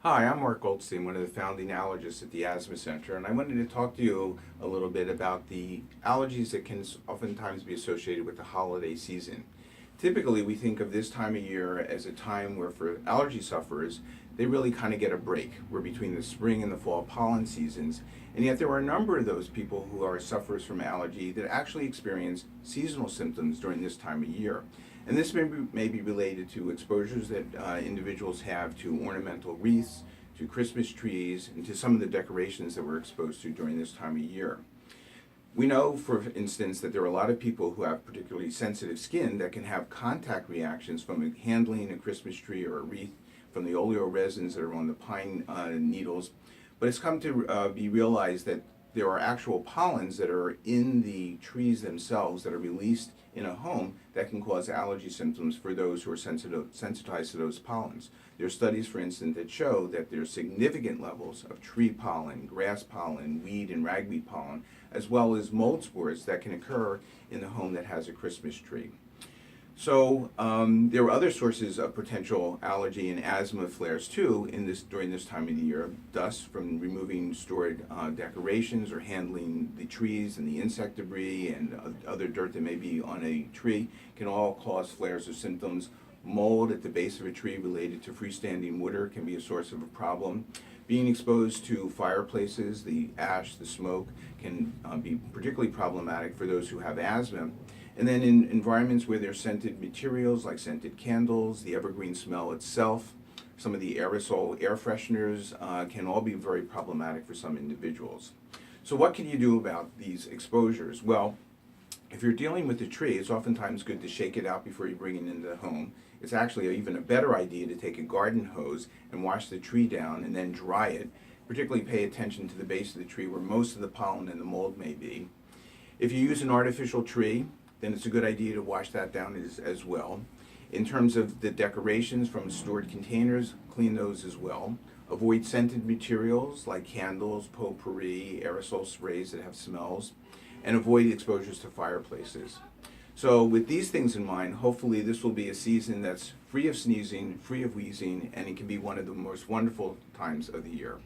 Hi, I'm Marc Goldstein, one of the founding allergists at the Asthma Center, and I wanted to talk to you a little bit about the allergies that can oftentimes be associated with the holiday season. Typically, we think of this time of year as a time where, for allergy sufferers, they really kind of get a break. We're between the spring and the fall pollen seasons, and yet there are a number of those people who are sufferers from allergy that actually experience seasonal symptoms during this time of year. And this may be related to exposures that individuals have to ornamental wreaths, to Christmas trees, and to some of the decorations that we're exposed to during this time of year. We know, for instance, that there are a lot of people who have particularly sensitive skin that can have contact reactions from handling a Christmas tree or a wreath, from the oleoresins that are on the pine needles. But it's come to be realized that there are actual pollens that are in the trees themselves that are released in a home that can cause allergy symptoms for those who are sensitized to those pollens. There are studies, for instance, that show that there are significant levels of tree pollen, grass pollen, weed and ragweed pollen, as well as mold spores that can occur in the home that has a Christmas tree. So there are other sources of potential allergy and asthma flares too during this time of the year. Dust from removing stored decorations or handling the trees and the insect debris and other dirt that may be on a tree can all cause flares or symptoms. Mold at the base of a tree related to freestanding wood can be a source of a problem. Being exposed to fireplaces, the ash, the smoke can be particularly problematic for those who have asthma. And then in environments where there's scented materials like scented candles, the evergreen smell itself, some of the aerosol air fresheners can all be very problematic for some individuals. So what can you do about these exposures? Well, if you're dealing with a tree, it's oftentimes good to shake it out before you bring it into the home. It's actually even a better idea to take a garden hose and wash the tree down and then dry it. Particularly pay attention to the base of the tree where most of the pollen and the mold may be. If you use an artificial tree, then it's a good idea to wash that down as well. In terms of the decorations from stored containers, clean those as well. Avoid scented materials like candles, potpourri, aerosol sprays that have smells, and avoid exposures to fireplaces. So with these things in mind, hopefully this will be a season that's free of sneezing, free of wheezing, and it can be one of the most wonderful times of the year.